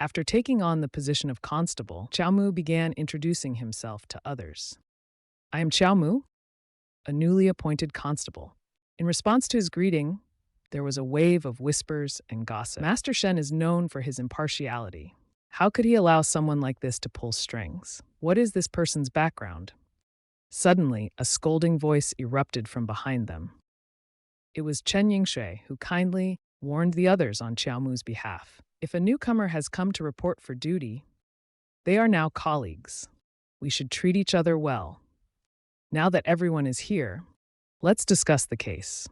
After taking on the position of constable, Qiao Mu began introducing himself to others. I am Qiao Mu, a newly appointed constable. In response to his greeting, there was a wave of whispers and gossip. Master Shen is known for his impartiality. How could he allow someone like this to pull strings? What is this person's background? Suddenly, a scolding voice erupted from behind them. It was Chen Yingshui, who kindly warned the others on Qiao Mu's behalf. If a newcomer has come to report for duty, they are now colleagues. We should treat each other well. Now that everyone is here, let's discuss the case.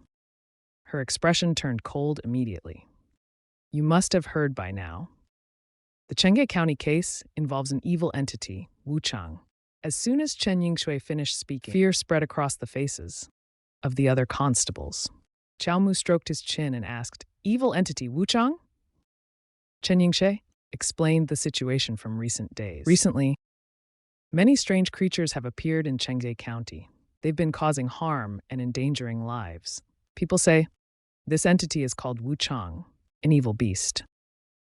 Her expression turned cold immediately. You must have heard by now. The Chenghe County case involves an evil entity, Wu Chang. As soon as Chen Yingshui finished speaking, fear spread across the faces of the other constables. Qiao Mu stroked his chin and asked, Evil entity Wu Chang? Chen Yingshui explained the situation from recent days. Recently, many strange creatures have appeared in Chenghe County. They've been causing harm and endangering lives. People say this entity is called Wu Chang, an evil beast.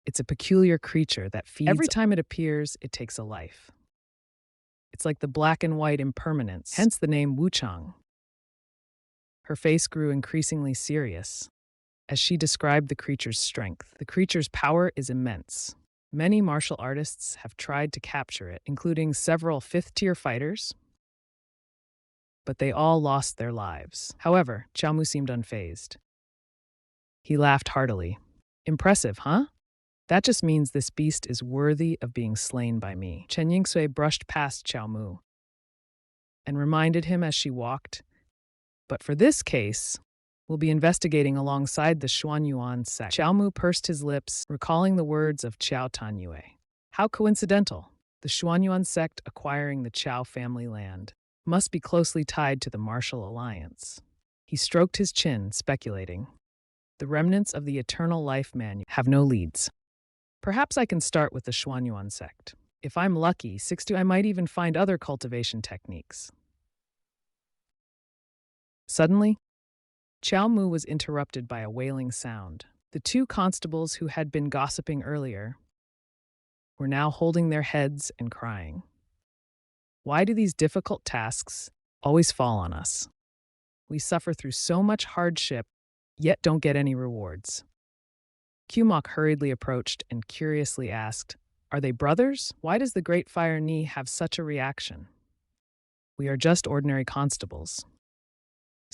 It's a peculiar creature that feeds. Every time it appears, it takes a life. It's like the black and white impermanence, hence the name Wu Chang. Her face grew increasingly serious as she described the creature's strength. The creature's power is immense. Many martial artists have tried to capture it, including several fifth-tier fighters, but they all lost their lives. However, Qiao Mu seemed unfazed. He laughed heartily. Impressive, huh? That just means this beast is worthy of being slain by me. Chen Yingshui brushed past Qiao Mu and reminded him as she walked, but for this case, we'll be investigating alongside the Xuanyuan sect. Qiao Mu pursed his lips, recalling the words of Qiao Tanyue. How coincidental. The Xuanyuan sect acquiring the Qiao family land must be closely tied to the martial alliance. He stroked his chin, speculating. The remnants of the eternal life manual have no leads. Perhaps I can start with the Xuanyuan sect. If I'm lucky, I might even find other cultivation techniques. Suddenly, Qiao Mu was interrupted by a wailing sound. The two constables who had been gossiping earlier were now holding their heads and crying. Why do these difficult tasks always fall on us? We suffer through so much hardship, yet don't get any rewards. Qmok hurriedly approached and curiously asked, Are they brothers? Why does the Great Fire Ni have such a reaction? We are just ordinary constables.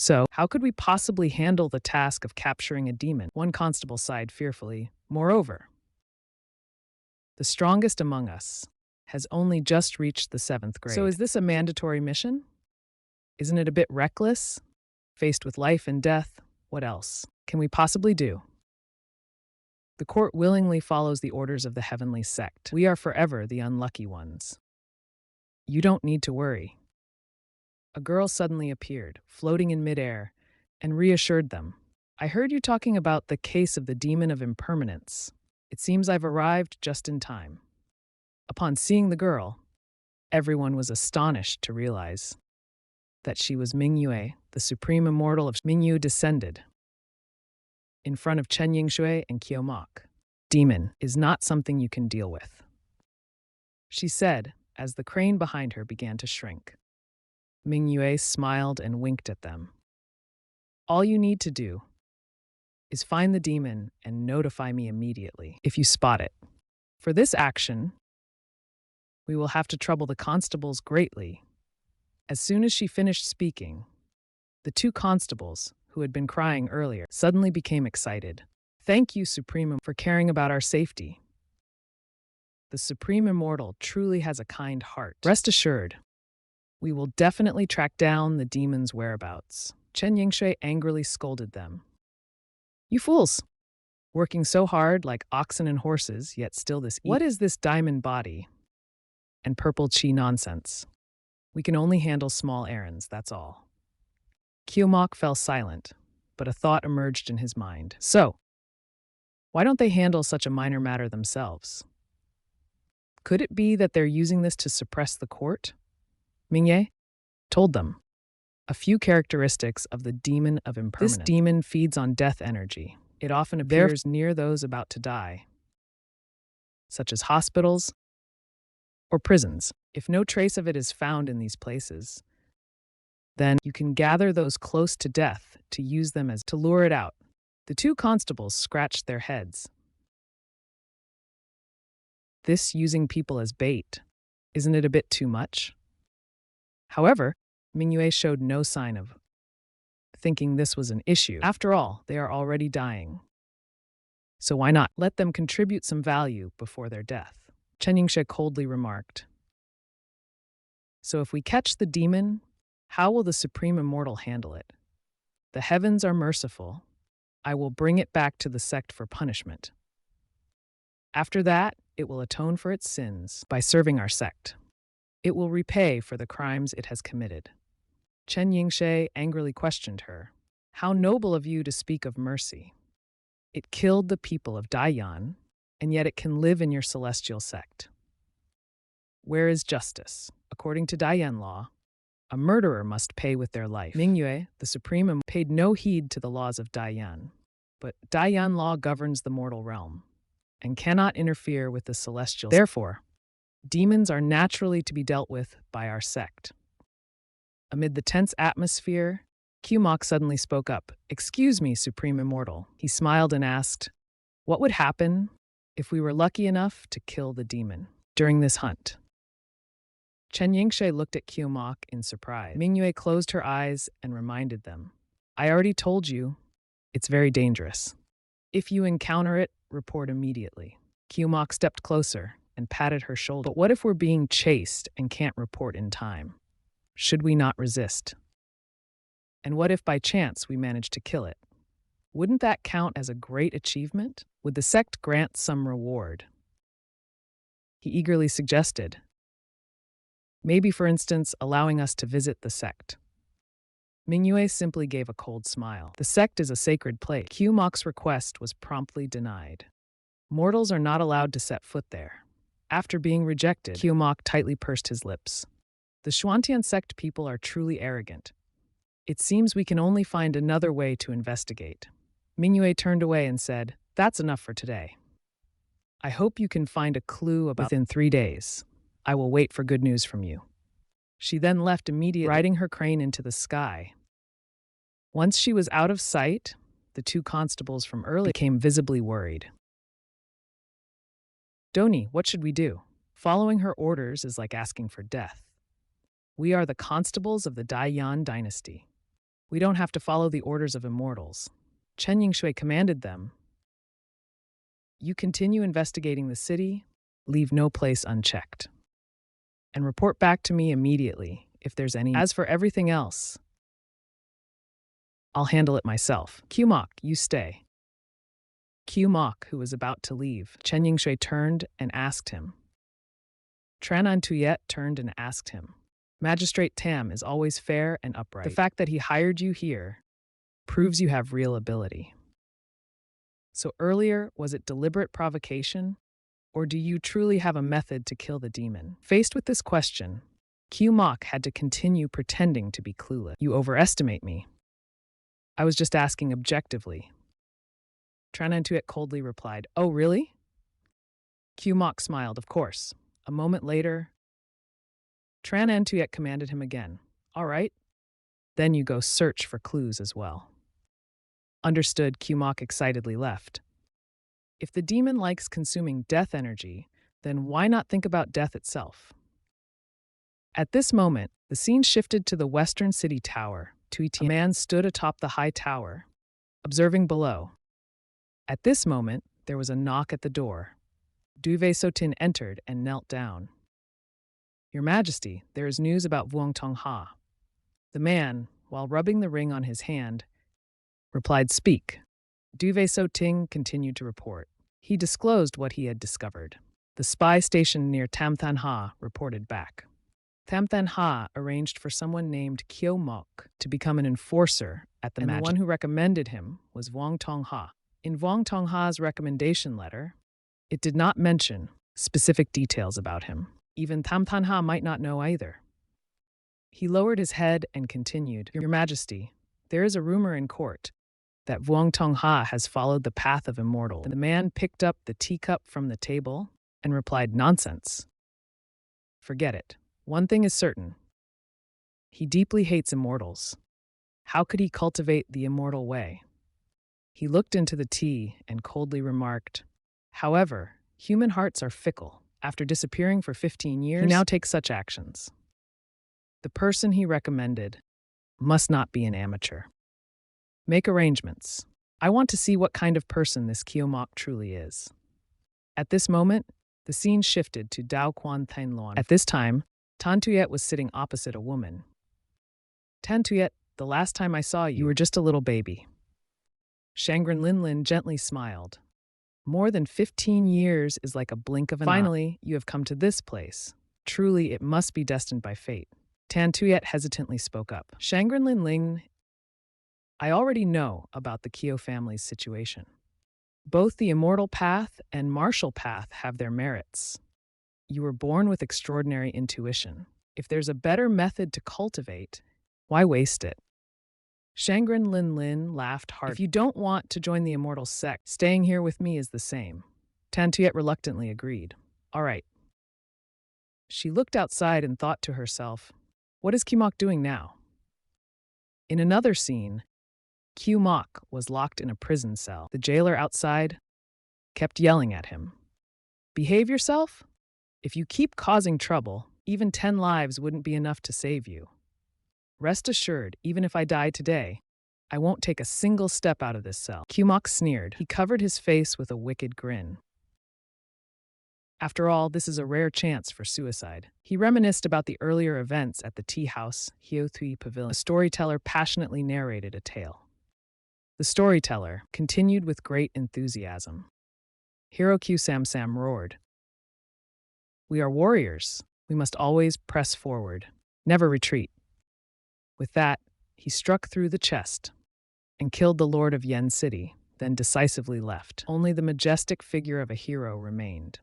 So, how could we possibly handle the task of capturing a demon? One constable sighed fearfully. Moreover, the strongest among us has only just reached the 7th grade. So is this a mandatory mission? Isn't it a bit reckless? Faced with life and death, what else can we possibly do? The court willingly follows the orders of the heavenly sect. We are forever the unlucky ones. You don't need to worry. A girl suddenly appeared, floating in midair, and reassured them. I heard you talking about the case of the demon of impermanence. It seems I've arrived just in time. Upon seeing the girl, everyone was astonished to realize that she was Mingyue, the supreme immortal of Mingyu descended. In front of Chen Yingshui and Qmok, demon is not something you can deal with, she said as the crane behind her began to shrink. Mingyue smiled and winked at them. All you need to do is find the demon and notify me immediately if you spot it. For this action, we will have to trouble the constables greatly. As soon as she finished speaking, the two constables, who had been crying earlier, suddenly became excited. Thank you, Supreme, for caring about our safety. The Supreme Immortal truly has a kind heart. Rest assured, we will definitely track down the demon's whereabouts. Chen Yingshui angrily scolded them. You fools! Working so hard like oxen and horses, yet still this What is this diamond body and purple chi nonsense? We can only handle small errands, that's all. Qmok fell silent, but a thought emerged in his mind. So, why don't they handle such a minor matter themselves? Could it be that they're using this to suppress the court? Mingye told them a few characteristics of the demon of impermanence. This demon feeds on death energy. It often appears near those about to die. such as hospitals or prisons. If no trace of it is found in these places, then you can gather those close to death to use them as to lure it out. The two constables scratched their heads. This using people as bait, isn't it a bit too much? However, Mingyue showed no sign of thinking this was an issue. After all, they are already dying. So why not let them contribute some value before their death? Chen Yingshe coldly remarked. So if we catch the demon, how will the Supreme Immortal handle it? The heavens are merciful. I will bring it back to the sect for punishment. After that, it will atone for its sins by serving our sect. It will repay for the crimes it has committed. Chen Yingshe angrily questioned her. How noble of you to speak of mercy. It killed the people of Daiyan, and yet it can live in your celestial sect. Where is justice? According to Daiyan law, a murderer must pay with their life. Mingyue, the Supreme, paid no heed to the laws of Daiyan, but Daiyan law governs the mortal realm and cannot interfere with the celestial. Therefore, demons are naturally to be dealt with by our sect. Amid the tense atmosphere, Qmok suddenly spoke up. Excuse me, Supreme Immortal. He smiled and asked, what would happen if we were lucky enough to kill the demon during this hunt? Chen Yingshe looked at Qmok in surprise. Mingyue closed her eyes and reminded them. I already told you, it's very dangerous. If you encounter it, report immediately. Qmok stepped closer and patted her shoulder. But what if we're being chased and can't report in time? Should we not resist? And what if by chance we manage to kill it? Wouldn't that count as a great achievement? Would the sect grant some reward? He eagerly suggested. Maybe, for instance, allowing us to visit the sect. Mingyue simply gave a cold smile. The sect is a sacred place. Qmok's request was promptly denied. Mortals are not allowed to set foot there. After being rejected, Qmok tightly pursed his lips. The Xuantian sect people are truly arrogant. It seems we can only find another way to investigate. Mingyue turned away and said, that's enough for today. I hope you can find a clue within 3 days. I will wait for good news from you. She then left immediately, riding her crane into the sky. Once she was out of sight, the two constables from earlier became visibly worried. Doni, what should we do? Following her orders is like asking for death. We are the constables of the Daiyan dynasty. We don't have to follow the orders of immortals. Chen Yingshui commanded them. You continue investigating the city, leave no place unchecked. And report back to me immediately if there's any. As for everything else, I'll handle it myself. Qmok, you stay. Qmok, who was about to leave, Chen Yingshui turned and asked him. Tranan Tuyet turned and asked him. Magistrate Tam is always fair and upright. The fact that he hired you here proves you have real ability. So earlier, was it deliberate provocation? Or do you truly have a method to kill the demon? Faced with this question, Qmok had to continue pretending to be clueless. You overestimate me. I was just asking objectively. Tranan Tuyet coldly replied, oh, really? Qmok smiled, of course. A moment later, Tranan Tuyet commanded him again. All right. Then you go search for clues as well. Understood, Qmok excitedly left. If the demon likes consuming death energy, then why not think about death itself? At this moment, the scene shifted to the western city tower. A man stood atop the high tower, observing below. At this moment, there was a knock at the door. Duve Sotin entered and knelt down. Your Majesty, there is news about Vuong Tong Ha. The man, while rubbing the ring on his hand, replied, speak. Duve Soting continued to report. He disclosed what he had discovered. The spy stationed near Tamthan Ha reported back. Tamthan Ha arranged for someone named Kyo Mok to become an enforcer at the one who recommended him was Vuong Tong Ha. In Vuong Tong Ha's recommendation letter, it did not mention specific details about him. Even Tamthan Ha might not know either. He lowered his head and continued, Your Majesty, there is a rumor in court that Vuong Tong Ha has followed the path of immortal. The man picked up the teacup from the table and replied, "Nonsense. Forget it. One thing is certain. He deeply hates immortals. How could he cultivate the immortal way?" He looked into the tea and coldly remarked, "However, human hearts are fickle. After disappearing for 15 years, he now takes such actions. The person he recommended must not be an amateur. Make arrangements. I want to see what kind of person this Kiyomak truly is." At this moment, the scene shifted to Dao Quan Thainluan. At this time, Tan Tuyet was sitting opposite a woman. "Tan Tuyet, the last time I saw you, you were just a little baby." Shangren Linlin gently smiled. "More than 15 years is like a blink of an eye. Finally, you have come to this place. Truly, it must be destined by fate." Tan Tuyet hesitantly spoke up. "Shangren Linling, I already know about the Kyo family's situation. Both the immortal path and martial path have their merits. You were born with extraordinary intuition. If there's a better method to cultivate, why waste it?" Shangren Linlin laughed hard. "If you don't want to join the immortal sect, staying here with me is the same." Tan Tuyet reluctantly agreed. "All right." She looked outside and thought to herself, what is Kiyomak doing now? In another scene, Kiyomak was locked in a prison cell. The jailer outside kept yelling at him, "Behave yourself? If you keep causing trouble, even 10 lives wouldn't be enough to save you. Rest assured, even if I die today, I won't take a single step out of this cell." Kiyomak sneered. He covered his face with a wicked grin. After all, this is a rare chance for suicide. He reminisced about the earlier events at the tea house, Hiothui Pavilion. A storyteller passionately narrated a tale. The storyteller continued with great enthusiasm. Hirokyu Samsam roared, "We are warriors. We must always press forward, never retreat." With that, he struck through the chest and killed the lord of Yen City, then decisively left. Only the majestic figure of a hero remained.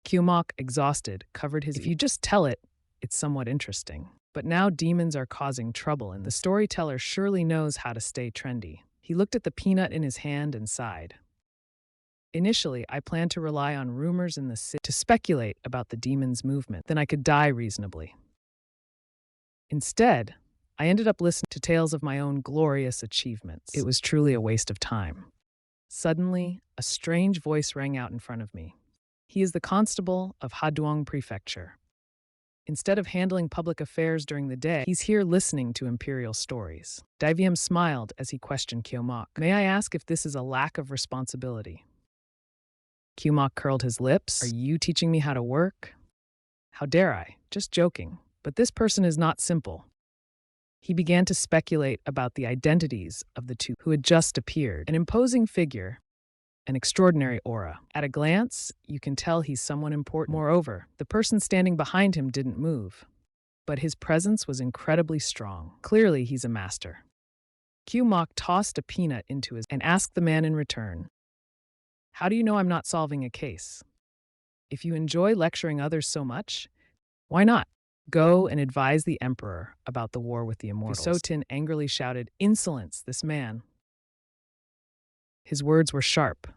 Kiyomak, exhausted, covered his... If you just tell it, it's somewhat interesting. But now demons are causing trouble, and the storyteller surely knows how to stay trendy. He looked at the peanut in his hand and sighed. Initially, I planned to rely on rumors in the city to speculate about the demon's movement. Then I could die reasonably. Instead, I ended up listening to tales of my own glorious achievements. It was truly a waste of time. Suddenly, a strange voice rang out in front of me. He is the constable of Haduong Prefecture. Instead of handling public affairs during the day, he's here listening to imperial stories. Daiviem smiled as he questioned Kiyomak. "May I ask if this is a lack of responsibility?" Kiyomak curled his lips. "Are you teaching me how to work?" "How dare I? Just joking. But this person is not simple." He began to speculate about the identities of the two who had just appeared. An imposing figure, an extraordinary aura. At a glance, you can tell he's someone important. Moreover, the person standing behind him didn't move, but his presence was incredibly strong. Clearly, he's a master. Kiyomak tossed a peanut into his and asked the man in return, "How do you know I'm not solving a case? If you enjoy lecturing others so much, why not go and advise the emperor about the war with the immortals?" Gusotin angrily shouted, "Insolence, this man." His words were sharp,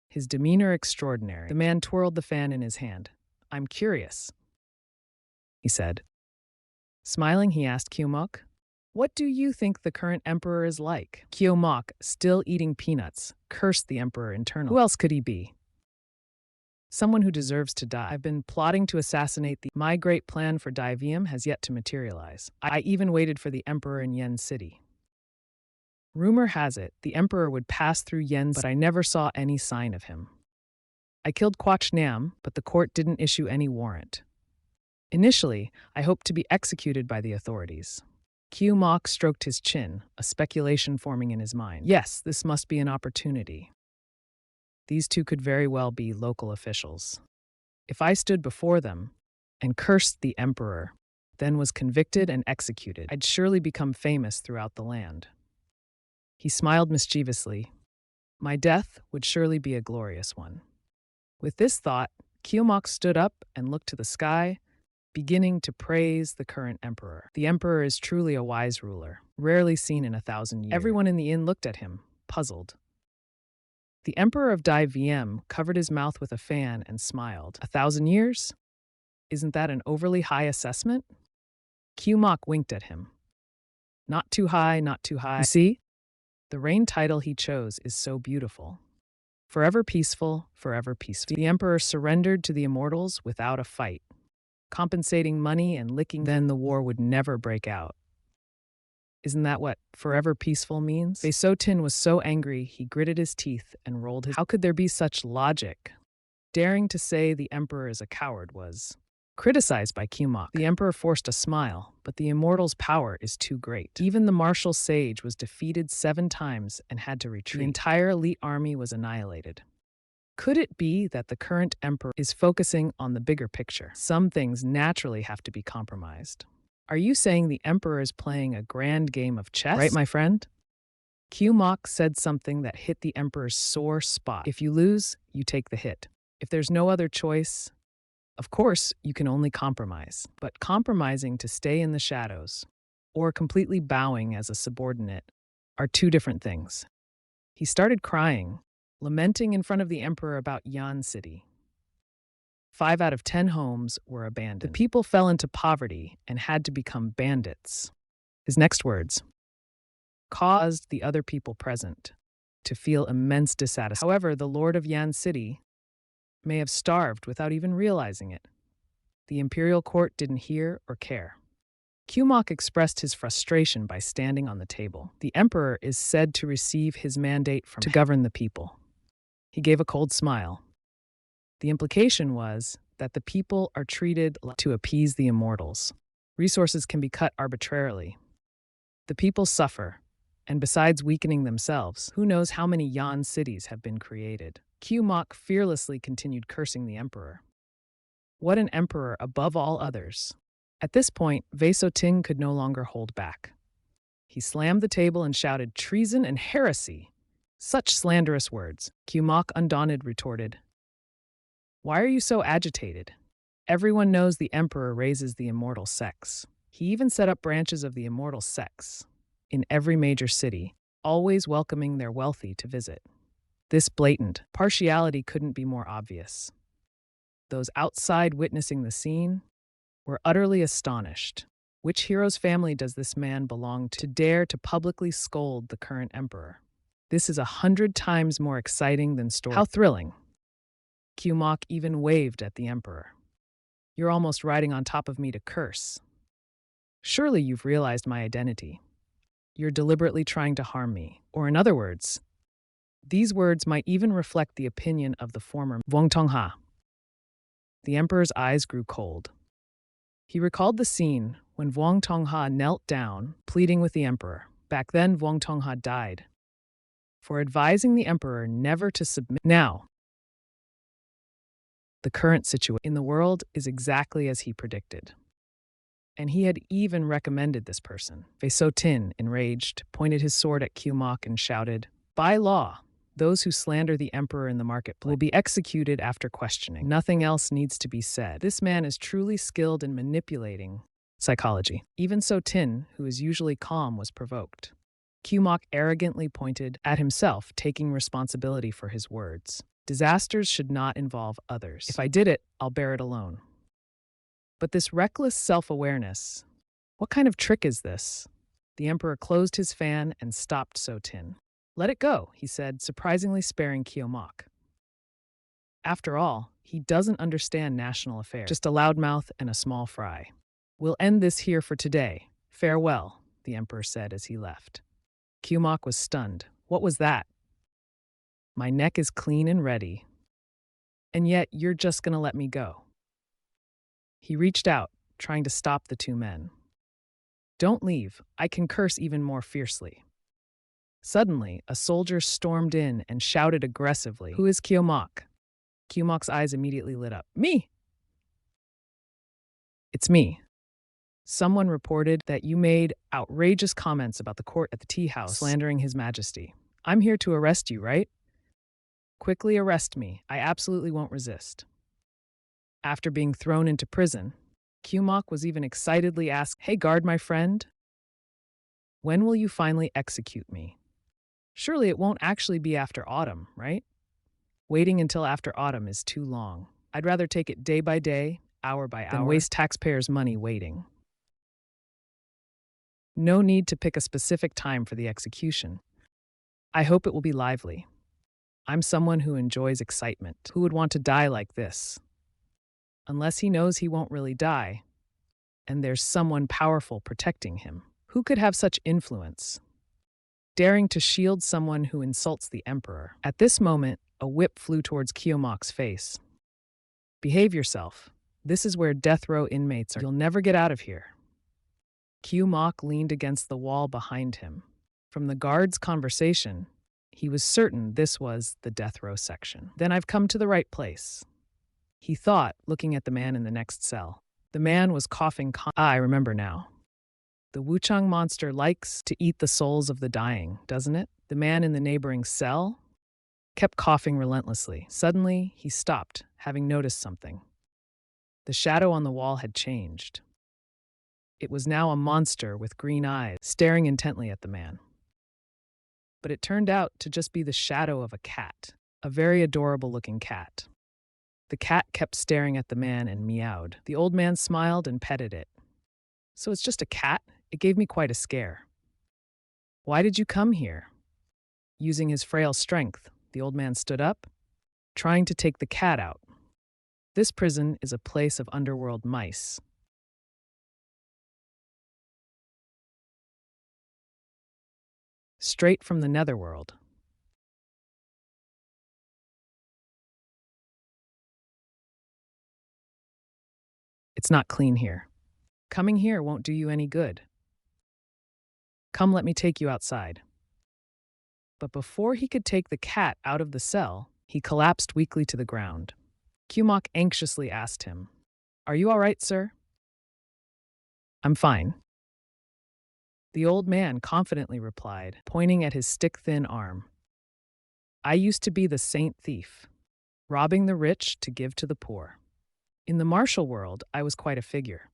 his demeanor extraordinary. The man twirled the fan in his hand. "I'm curious," he said. Smiling, he asked Kiyomak, "What do you think the current emperor is like?" Kiyomak, still eating peanuts, cursed the emperor internally. Who else could he be? Someone who deserves to die. I've been plotting to assassinate the... My great plan for Daiviem has yet to materialize. I even waited for the emperor in Yen City. Rumor has it the emperor would pass through Yen, but I never saw any sign of him. I killed Quach Nam, but the court didn't issue any warrant. Initially, I hoped to be executed by the authorities. Kiyomak stroked his chin, a speculation forming in his mind. Yes, this must be an opportunity. These two could very well be local officials. If I stood before them and cursed the emperor, then was convicted and executed, I'd surely become famous throughout the land. He smiled mischievously. My death would surely be a glorious one. With this thought, Kiyomak stood up and looked to the sky, beginning to praise the current emperor. The emperor is truly a wise ruler, rarely seen in 1,000 years. Everyone in the inn looked at him, puzzled. The emperor of Dai VM covered his mouth with a fan and smiled. 1,000 years? Isn't that an overly high assessment? Q Mok winked at him. Not too high, not too high. You see? The reign title he chose is so beautiful. Forever peaceful, forever peaceful. The emperor surrendered to the immortals without a fight, compensating money and licking. Then the war would never break out. Isn't that what forever peaceful means? Tin was so angry he gritted his teeth and rolled his. How could there be such logic? Daring to say the emperor is a coward was criticized by Qmok. The emperor forced a smile, but the immortal's power is too great. Even the martial sage was defeated 7 times and had to retreat. The entire elite army was annihilated. Could it be that the current emperor is focusing on the bigger picture? Some things naturally have to be compromised. Are you saying the emperor is playing a grand game of chess? Right, my friend? Qmok said something that hit the emperor's sore spot. If you lose, you take the hit. If there's no other choice, of course, you can only compromise. But compromising to stay in the shadows, or completely bowing as a subordinate, are 2 different things. He started crying, lamenting in front of the emperor about Yan City. 5 out of 10 homes were abandoned. The people fell into poverty and had to become bandits. His next words caused the other people present to feel immense dissatisfaction. However, the lord of Yan City may have starved without even realizing it. The imperial court didn't hear or care. Qmok expressed his frustration by standing on the table. The emperor is said to receive his mandate to govern the people. He gave a cold smile. The implication was that the people are treated to appease the immortals. Resources can be cut arbitrarily. The people suffer, and besides weakening themselves, who knows how many Yan cities have been created. Qmok fearlessly continued cursing the emperor. What an emperor above all others. At this point, Tin could no longer hold back. He slammed the table and shouted, "Treason and heresy!" Such slanderous words. Qmok, undaunted, retorted, "Why are you so agitated? Everyone knows the emperor raises the immortal sex. He even set up branches of the immortal sex in every major city, always welcoming their wealthy to visit. This blatant partiality couldn't be more obvious. Those outside witnessing the scene were utterly astonished. Which hero's family does this man belong to dare to publicly scold the current emperor? This is 100 times more exciting than story. How thrilling." Qmok even waved at the emperor. "You're almost riding on top of me to curse. Surely you've realized my identity. You're deliberately trying to harm me. Or in other words, these words might even reflect the opinion of the former Vuong Tongha." The emperor's eyes grew cold. He recalled the scene when Vuong Tongha knelt down, pleading with the emperor. Back then, Vuong Tongha died for advising the emperor never to submit. Now, the current situation in the world is exactly as he predicted. And he had even recommended this person. Tin, enraged, pointed his sword at Qmok and shouted, "By law, those who slander the emperor in the marketplace will be executed after questioning. Nothing else needs to be said." This man is truly skilled in manipulating psychology. Even Tin, who is usually calm, was provoked. Qmok arrogantly pointed at himself, taking responsibility for his words. Disasters should not involve others. If I did it, I'll bear it alone. But this reckless self-awareness, what kind of trick is this? The emperor closed his fan and stopped Tin. "Let it go," he said, surprisingly sparing Qmok. After all, he doesn't understand national affairs, just a loudmouth and a small fry. "We'll end this here for today. Farewell," the emperor said as he left. Qmok was stunned. What was that? My neck is clean and ready. And yet you're just gonna let me go. He reached out, trying to stop the two men. Don't leave, I can curse even more fiercely. Suddenly, a soldier stormed in and shouted aggressively, Who is Qmok? Qmok's eyes immediately lit up. Me! It's me. Someone reported that you made outrageous comments about the court at the tea house, slandering His Majesty. I'm here to arrest you, right? Quickly arrest me. I absolutely won't resist. After being thrown into prison, Qmok was even excitedly asked, Hey guard, my friend, when will you finally execute me? Surely it won't actually be after autumn, right? Waiting until after autumn is too long. I'd rather take it day by day, hour by hour, than waste taxpayers' money waiting. No need to pick a specific time for the execution. I hope it will be lively. I'm someone who enjoys excitement. Who would want to die like this? Unless he knows he won't really die, and there's someone powerful protecting him. Who could have such influence? Daring to shield someone who insults the emperor. At this moment, a whip flew towards Kiyomak's face. Behave yourself. This is where death row inmates are. You'll never get out of here. Kiyomak leaned against the wall behind him. From the guard's conversation, he was certain this was the death row section. Then I've come to the right place, he thought, looking at the man in the next cell. The man was coughing. I remember now. The Wuchang monster likes to eat the souls of the dying, doesn't it? The man in the neighboring cell kept coughing relentlessly. Suddenly, he stopped, having noticed something. The shadow on the wall had changed. It was now a monster with green eyes, staring intently at the man. But it turned out to just be the shadow of a cat, a very adorable-looking cat. The cat kept staring at the man and meowed. The old man smiled and petted it. So it's just a cat? It gave me quite a scare. Why did you come here? Using his frail strength, the old man stood up, trying to take the cat out. This prison is a place of underworld mice. Straight from the netherworld. It's not clean here. Coming here won't do you any good. Come, let me take you outside. But before he could take the cat out of the cell, he collapsed weakly to the ground. Kiyomak anxiously asked him, "Are you all right, sir?" "I'm fine." The old man confidently replied, pointing at his stick-thin arm. "I used to be the saint thief, robbing the rich to give to the poor. In the martial world, I was quite a figure.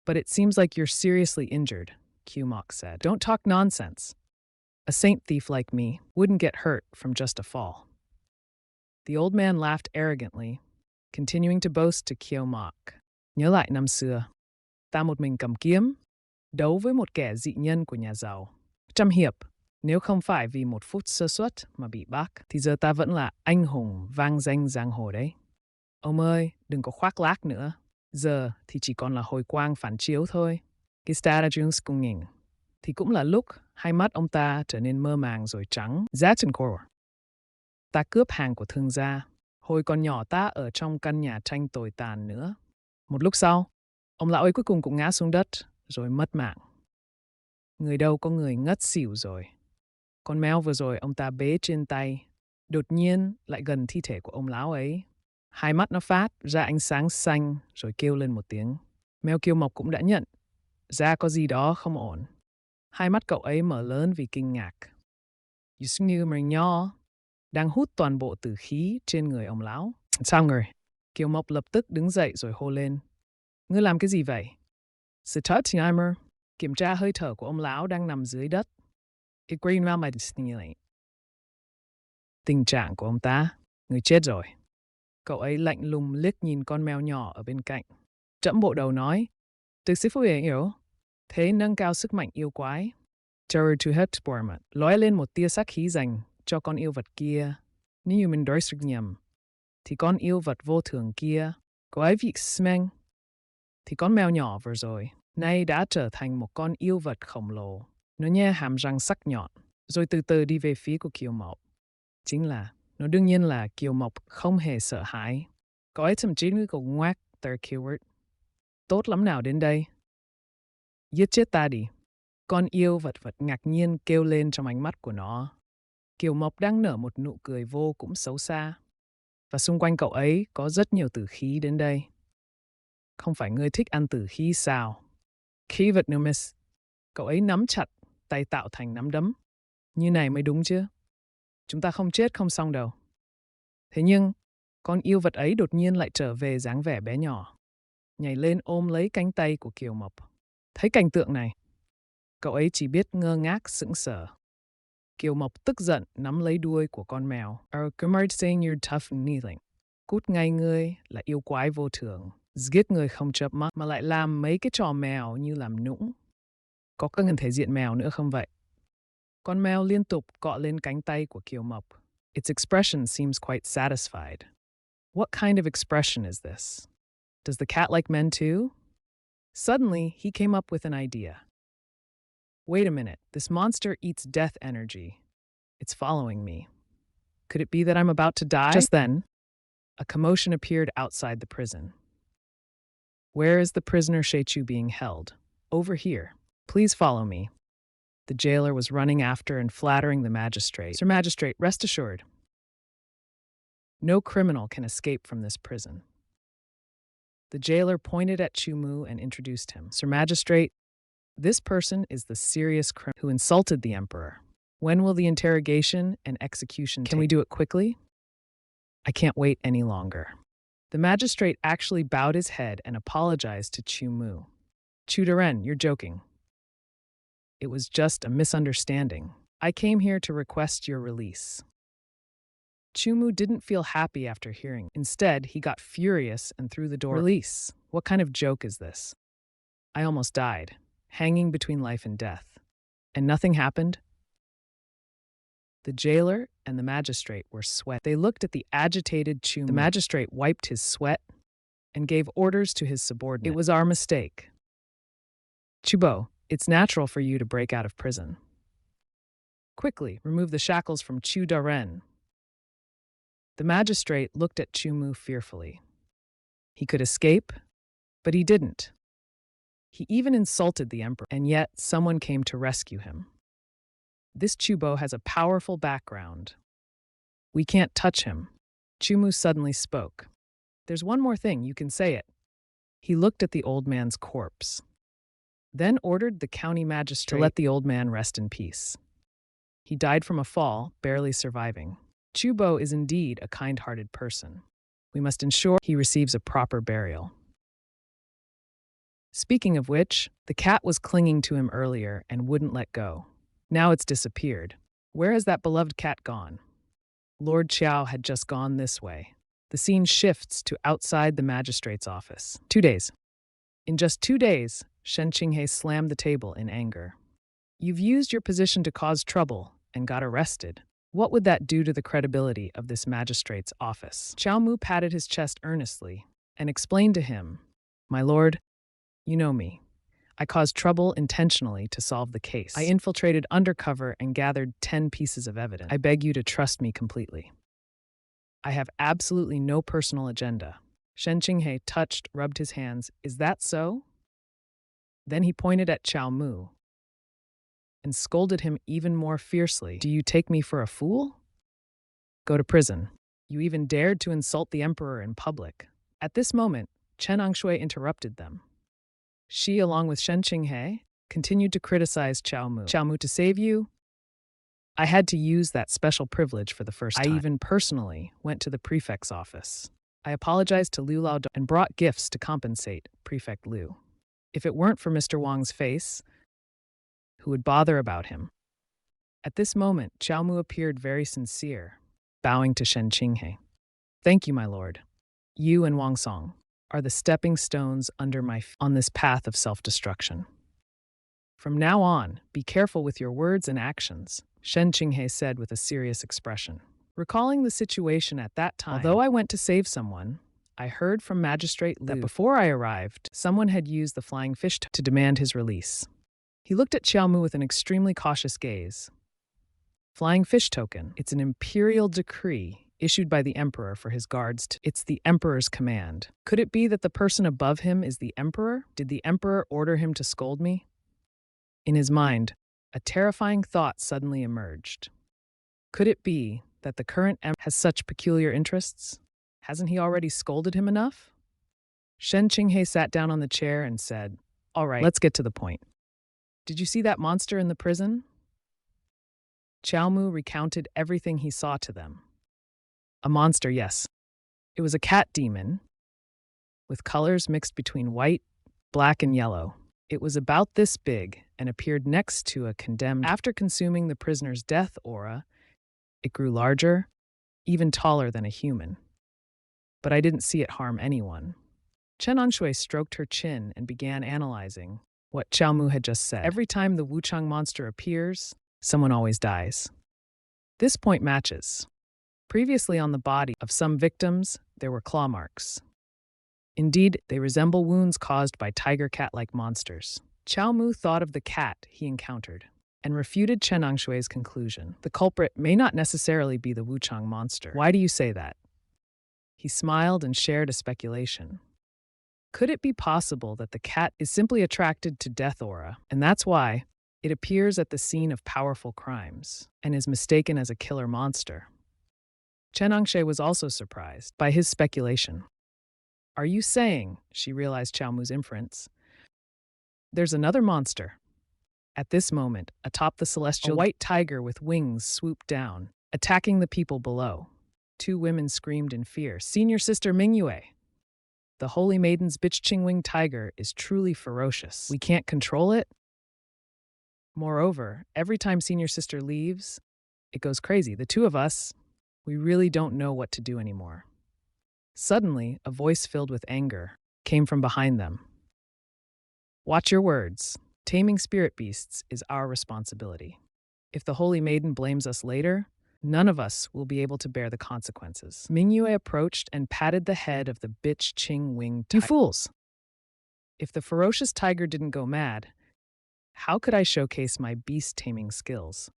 But it seems like you're seriously injured," Kiyomak said. "Don't talk nonsense. A saint thief like me wouldn't get hurt from just a fall." The old man laughed arrogantly, continuing to boast to Kiyomak. "Nhớ lại năm xưa, ta một mình cầm kiếm, đấu với một kẻ dị nhân của nhà giàu. Trăm hiệp, nếu không phải vì một phút sơ suất mà bị bắt, thì giờ ta vẫn là anh hùng vang danh giang hồ đấy. Ông ơi, đừng có khoác lác nữa. Giờ thì chỉ còn là hồi quang phản chiếu thôi." Gista cùng nhìn. Thì cũng là lúc hai mắt ông ta trở nên mơ màng rồi trắng. Zatencore. Ta cướp hàng của thương gia. Hồi còn nhỏ ta ở trong căn nhà tranh tồi tàn nữa. Một lúc sau, ông lão ấy cuối cùng cũng ngã xuống đất rồi mất mạng. Người đâu có người ngất xỉu rồi. Con mèo vừa rồi ông ta bế trên tay, đột nhiên lại gần thi thể của ông lão ấy. Hai mắt nó phát ra ánh sáng xanh rồi kêu lên một tiếng. Mèo Kiêu Mộc cũng đã nhận ra có gì đó không ổn. Hai mắt cậu ấy mở lớn vì kinh ngạc. Giống như mèo nho đang hút toàn bộ tử khí trên người ông lão. Sao người? Kiều Mộc lập tức đứng dậy rồi hô lên. Ngươi làm cái gì vậy? Timer kiểm tra hơi thở của ông lão đang nằm dưới đất. Tình trạng của ông ta, người chết rồi. Cậu ấy lạnh lùng liếc nhìn con mèo nhỏ ở bên cạnh. Trẫm bộ đầu nói, từ sư phụ hiểu, thế nâng cao sức mạnh yêu quái. Terror to hết Bormat, lóe lên một tia sát khí dành cho con yêu vật kia. Nếu như mình đối xử nhầm, thì con yêu vật vô thường kia, có ấy vị smeng, thì con mèo nhỏ vừa rồi, nay đã trở thành một con yêu vật khổng lồ. Nó nhe hàm răng sắc nhọn, rồi từ từ đi về phía của Kiều Mộc. Chính là, nó đương nhiên là Kiều Mộc không hề sợ hãi. Có ấy thậm chí người cũng ngoác tờ keyword. Tốt lắm nào đến đây. Giết chết ta đi. Con yêu vật ngạc nhiên kêu lên trong ánh mắt của nó. Kiều Mộc đang nở một nụ cười vô cũng xấu xa. Và xung quanh cậu ấy có rất nhiều tử khí đến đây. Không phải ngươi thích ăn tử khí sao? Khí vật miss. Cậu ấy nắm chặt, tay tạo thành nắm đấm. Như này mới đúng chứ. Chúng ta không chết không xong đâu. Thế nhưng, con yêu vật ấy đột nhiên lại trở về dáng vẻ bé nhỏ. Nhảy lên ôm lấy cánh tay của Kiều Mộc. Thấy cảnh tượng này, cậu ấy chỉ biết ngơ ngác sững sờ. Kiều Mộc tức giận nắm lấy đuôi của con mèo. Are saying you're tough and kneeling. Cút ngay ngươi là yêu quái vô thường. Giết người không chớp mắt mà lại làm mấy cái trò mèo như làm nũng. Có cần thể diện mèo nữa không vậy? Con mèo liên tục cọ lên cánh tay của Kiều Mộc. Its expression seems quite satisfied. What kind of expression is this? Does the cat like men too? Suddenly, he came up with an idea. Wait a minute, this monster eats death energy. It's following me. Could it be that I'm about to die? Just then, a commotion appeared outside the prison. Where is the prisoner Sheichu being held? Over here. Please follow me. The jailer was running after and flattering the magistrate. Sir Magistrate, rest assured. No criminal can escape from this prison. The jailer pointed at Chu-mu and introduced him. Sir Magistrate, this person is the serious criminal who insulted the emperor. When will the interrogation and execution take? Can we do it quickly? I can't wait any longer. The magistrate actually bowed his head and apologized to Chu-mu. Chu Daren, you're joking. It was just a misunderstanding. I came here to request your release. Chu-mu didn't feel happy after hearing. Instead, he got furious and threw the door. Release? What kind of joke is this? I almost died, hanging between life and death. And nothing happened? The jailer and the magistrate were sweat. They looked at the agitated Chu-mu. The magistrate wiped his sweat and gave orders to his subordinate. It was our mistake. Chubo, it's natural for you to break out of prison. Quickly, remove the shackles from Chu Daren. The magistrate looked at Chu-mu fearfully. He could escape, but he didn't. He even insulted the emperor, and yet someone came to rescue him. This Chubo has a powerful background. We can't touch him. Chu-mu suddenly spoke. There's one more thing, you can say it. He looked at the old man's corpse, then ordered the county magistrate to let the old man rest in peace. He died from a fall, barely surviving. Chubo is indeed a kind-hearted person. We must ensure he receives a proper burial. Speaking of which, the cat was clinging to him earlier and wouldn't let go. Now it's disappeared. Where has that beloved cat gone? Lord Xiao had just gone this way. The scene shifts to outside the magistrate's office. 2 days. In just 2 days, Shen Qinghe slammed the table in anger. You've used your position to cause trouble and got arrested. What would that do to the credibility of this magistrate's office? Qiao Mu patted his chest earnestly and explained to him, My lord, you know me. I caused trouble intentionally to solve the case. I infiltrated undercover and gathered 10 pieces of evidence. I beg you to trust me completely. I have absolutely no personal agenda. Shen Qinghe rubbed his hands. Is that so? Then he pointed at Qiao Mu and scolded him even more fiercely. Do you take me for a fool? Go to prison. You even dared to insult the emperor in public. At this moment, Chen Angshui interrupted them. She, along with Shen Qinghe, continued to criticize Qiao Mu. Qiao Mu, to save you, I had to use that special privilege for the first time. I even personally went to the prefect's office. I apologized to Liu Lao and brought gifts to compensate Prefect Liu. If it weren't for Mr. Wang's face, who would bother about him? At this moment, Qiao Mu appeared very sincere, bowing to Shen Qinghe. Thank you, my lord. You and Wang Song are the stepping stones under my feet on this path of self-destruction. From now on, be careful with your words and actions, Shen Qinghe said with a serious expression. Recalling the situation at that time, although I went to save someone, I heard from Magistrate Liu that before I arrived, someone had used the flying fish to demand his release. He looked at Qiao Mu with an extremely cautious gaze. Flying fish token, it's an imperial decree issued by the emperor for his guards. It's the emperor's command. Could it be that the person above him is the emperor? Did the emperor order him to scold me? In his mind, a terrifying thought suddenly emerged. Could it be that the current emperor has such peculiar interests? Hasn't he already scolded him enough? Shen Qinghe sat down on the chair and said, All right, let's get to the point. Did you see that monster in the prison? Qiao Mu recounted everything he saw to them. A monster, yes. It was a cat demon, with colors mixed between white, black, and yellow. It was about this big and appeared next to a condemned. After consuming the prisoner's death aura, it grew larger, even taller than a human. But I didn't see it harm anyone. Chen Angshui stroked her chin and began analyzing what Xiao Mu had just said. Every time the Wuchang monster appears, someone always dies. This point matches. Previously on the body of some victims, there were claw marks. Indeed, they resemble wounds caused by tiger-cat-like monsters. Xiao Mu thought of the cat he encountered and refuted Chen Angshui's conclusion. The culprit may not necessarily be the Wuchang monster. Why do you say that? He smiled and shared a speculation. Could it be possible that the cat is simply attracted to death aura, and that's why it appears at the scene of powerful crimes and is mistaken as a killer monster? Chen Angshui was also surprised by his speculation. Are you saying, she realized Xiao Mu's inference, there's another monster? At this moment, atop the celestial, a white tiger with wings swooped down, attacking the people below. Two women screamed in fear. Senior Sister Mingyue, the Holy Maiden's bitch-ching-wing tiger is truly ferocious. We can't control it? Moreover, every time Senior Sister leaves, it goes crazy. The two of us, we really don't know what to do anymore. Suddenly, a voice filled with anger came from behind them. Watch your words. Taming spirit beasts is our responsibility. If the Holy Maiden blames us later, none of us will be able to bear the consequences. Mingyue approached and patted the head of the bitch-ching-wing tiger. You fools! If the ferocious tiger didn't go mad, how could I showcase my beast-taming skills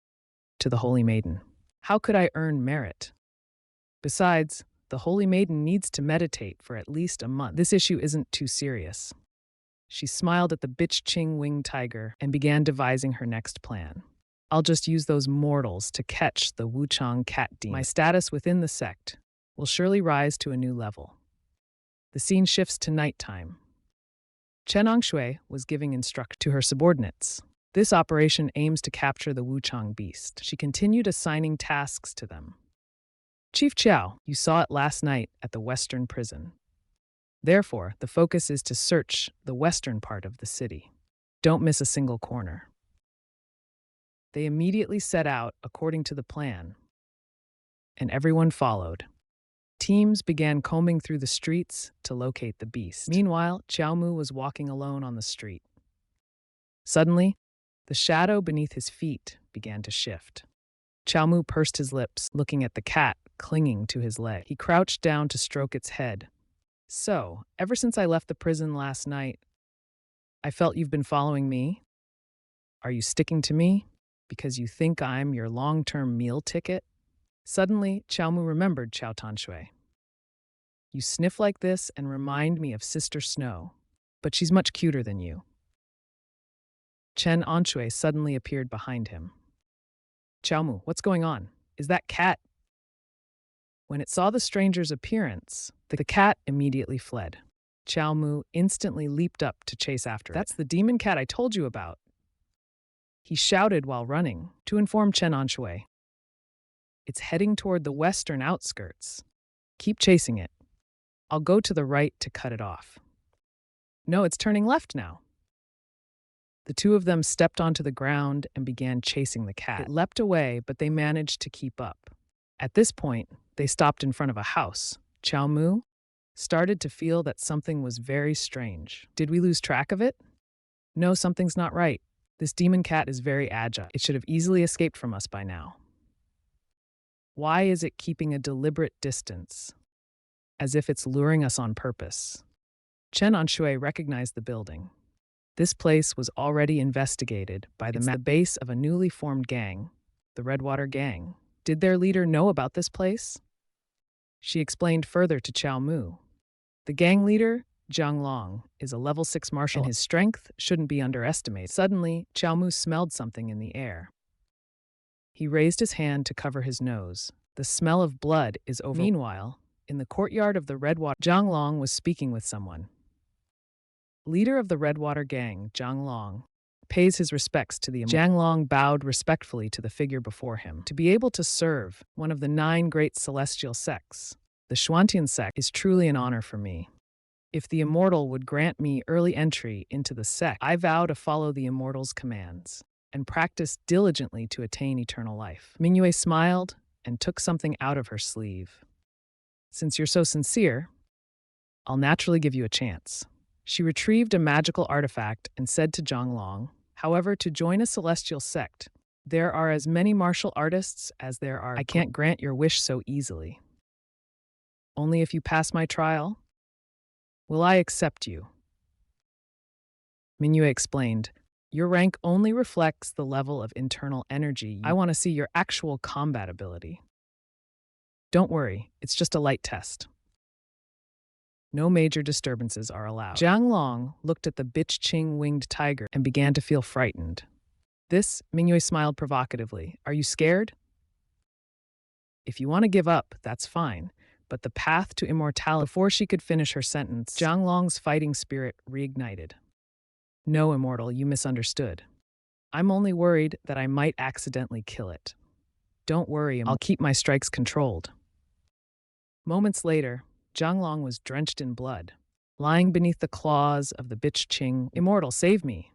to the Holy Maiden? How could I earn merit? Besides, the Holy Maiden needs to meditate for at least a month. This issue isn't too serious. She smiled at the bitch-ching-wing tiger and began devising her next plan. I'll just use those mortals to catch the Wuchang cat demon. My status within the sect will surely rise to a new level. The scene shifts to nighttime. Chen Angshui was giving instructions to her subordinates. This operation aims to capture the Wuchang beast. She continued assigning tasks to them. Chief Chiao, you saw it last night at the Western prison. Therefore, the focus is to search the western part of the city. Don't miss a single corner. They immediately set out according to the plan, and everyone followed. Teams began combing through the streets to locate the beast. Meanwhile, Xiao Mu was walking alone on the street. Suddenly, the shadow beneath his feet began to shift. Xiao Mu pursed his lips, looking at the cat clinging to his leg. He crouched down to stroke its head. So, ever since I left the prison last night, I felt you've been following me. Are you sticking to me because you think I'm your long-term meal ticket? Suddenly, Xiao Mu remembered Xiao Tanshui. You sniff like this and remind me of Sister Snow, but she's much cuter than you. Chen Anshui suddenly appeared behind him. Xiao Mu, what's going on? Is that cat? When it saw the stranger's appearance, the cat immediately fled. Xiao Mu instantly leaped up to chase after it. That's the demon cat I told you about. He shouted while running to inform Chen Anshui. It's heading toward the western outskirts. Keep chasing it. I'll go to the right to cut it off. No, it's turning left now. The two of them stepped onto the ground and began chasing the cat. It leapt away, but they managed to keep up. At this point, they stopped in front of a house. Xiao Mu started to feel that something was very strange. Did we lose track of it? No, something's not right. This demon cat is very agile. It should have easily escaped from us by now. Why is it keeping a deliberate distance, as if it's luring us on purpose? Chen Anshui recognized the building. This place was already investigated by the base of a newly formed gang, the Redwater Gang. Did their leader know about this place? She explained further to Xiao Mu. The gang leader, Zhang Long, is a level 6 martial, and his strength shouldn't be underestimated. Suddenly, Xiao Mu smelled something in the air. He raised his hand to cover his nose. The smell of blood is over. Meanwhile, in the courtyard of the Redwater, Zhang Long was speaking with someone. Leader of the Redwater Gang, Zhang Long, pays his respects to the Zhang Long bowed respectfully to the figure before him. To be able to serve one of the 9 great celestial sects, the Xuantian sect, is truly an honor for me. If the immortal would grant me early entry into the sect, I vow to follow the immortal's commands and practice diligently to attain eternal life. Mingyue smiled and took something out of her sleeve. Since you're so sincere, I'll naturally give you a chance. She retrieved a magical artifact and said to Zhonglong, however, to join a celestial sect, there are as many martial artists as there are. I can't grant your wish so easily. Only if you pass my trial will I accept you. Mingyue explained, your rank only reflects the level of internal energy. I want to see your actual combat ability. Don't worry, it's just a light test. No major disturbances are allowed. Jiang Long looked at the bitch-ching winged tiger and began to feel frightened. This, Mingyue smiled provocatively. Are you scared? If you want to give up, that's fine. But the path to immortality. Before she could finish her sentence, Jiang Long's fighting spirit reignited. No, immortal, you misunderstood. I'm only worried that I might accidentally kill it. Don't worry, I'll keep my strikes controlled. Moments later, Jiang Long was drenched in blood, lying beneath the claws of the bitch-ching. Immortal, save me.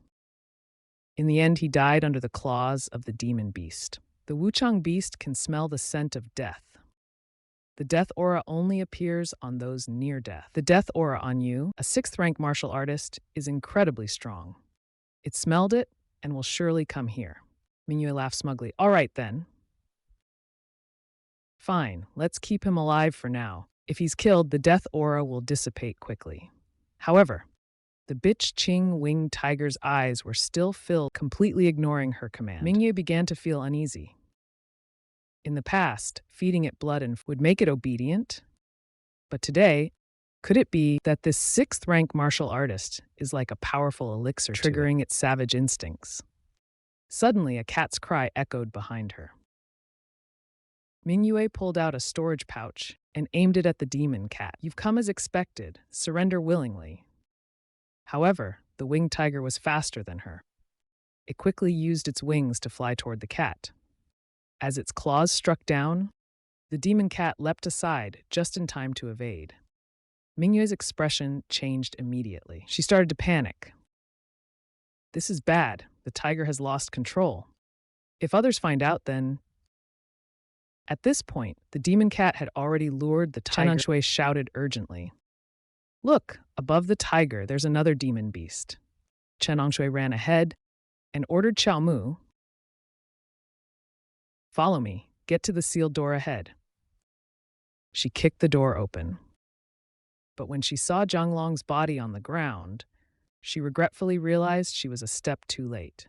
In the end, he died under the claws of the demon beast. The Wuchang beast can smell the scent of death. The death aura only appears on those near death. The death aura on you, a 6th rank martial artist, is incredibly strong. It smelled it and will surely come here. Mingyue laughed smugly. All right then. Fine, let's keep him alive for now. If he's killed, the death aura will dissipate quickly. However, the bitch-ching winged tiger's eyes were still filled, completely ignoring her command. Mingyue began to feel uneasy. In the past, feeding it blood and would make it obedient. But today, could it be that this 6th rank martial artist is like a powerful elixir triggering its savage instincts? Suddenly, a cat's cry echoed behind her. Mingyue pulled out a storage pouch and aimed it at the demon cat. You've come as expected. Surrender willingly. However, the winged tiger was faster than her. It quickly used its wings to fly toward the cat. As its claws struck down, the demon cat leapt aside just in time to evade. Mingyue's expression changed immediately. She started to panic. This is bad. The tiger has lost control. If others find out, then... At this point, the demon cat had already lured the tiger. Chen Angshui shouted urgently. Look, above the tiger, there's another demon beast. Chen Angshui ran ahead and ordered Qiao Mu, follow me, get to the sealed door ahead. She kicked the door open. But when she saw Jiang Long's body on the ground, she regretfully realized she was a step too late.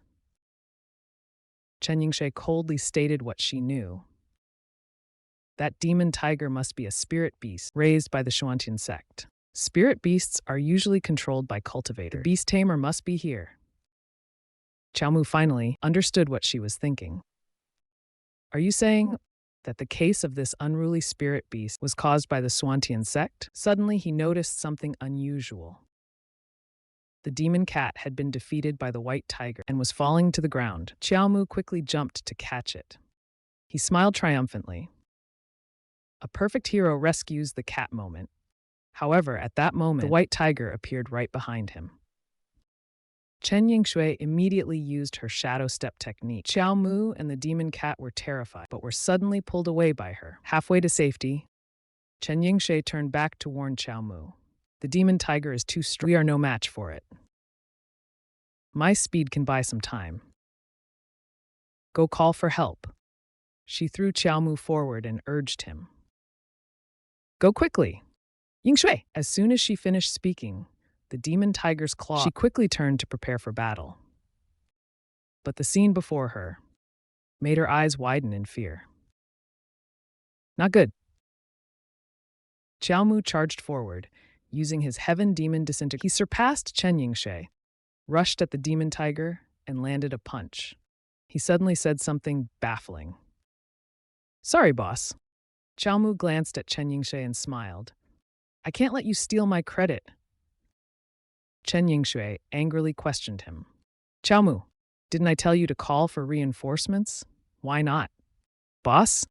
Chen Yingshe coldly stated what she knew. That demon tiger must be a spirit beast raised by the Xuantian sect. Spirit beasts are usually controlled by cultivators. The beast tamer must be here. Qiao Mu finally understood what she was thinking. Are you saying that the case of this unruly spirit beast was caused by the Xuantian sect? Suddenly, he noticed something unusual. The demon cat had been defeated by the white tiger and was falling to the ground. Qiao Mu quickly jumped to catch it. He smiled triumphantly. A perfect hero rescues the cat moment. However, at that moment, the white tiger appeared right behind him. Chen Yingshui immediately used her shadow step technique. Qiao Mu and the demon cat were terrified, but were suddenly pulled away by her. Halfway to safety, Chen Yingshui turned back to warn Qiao Mu. The demon tiger is too strong. We are no match for it. My speed can buy some time. Go call for help. She threw Qiao Mu forward and urged him. Go quickly. Yingshui! As soon as she finished speaking, the demon tiger's claw, she quickly turned to prepare for battle. But the scene before her made her eyes widen in fear. Not good. Qiao Mu charged forward, using his heaven demon disintegrator. He surpassed Chen Yingshui, rushed at the demon tiger, and landed a punch. He suddenly said something baffling. Sorry, boss. Qiao Mu glanced at Chen Yingshui and smiled. I can't let you steal my credit. Chen Yingshui angrily questioned him. Qiao Mu, didn't I tell you to call for reinforcements? Why not? Boss,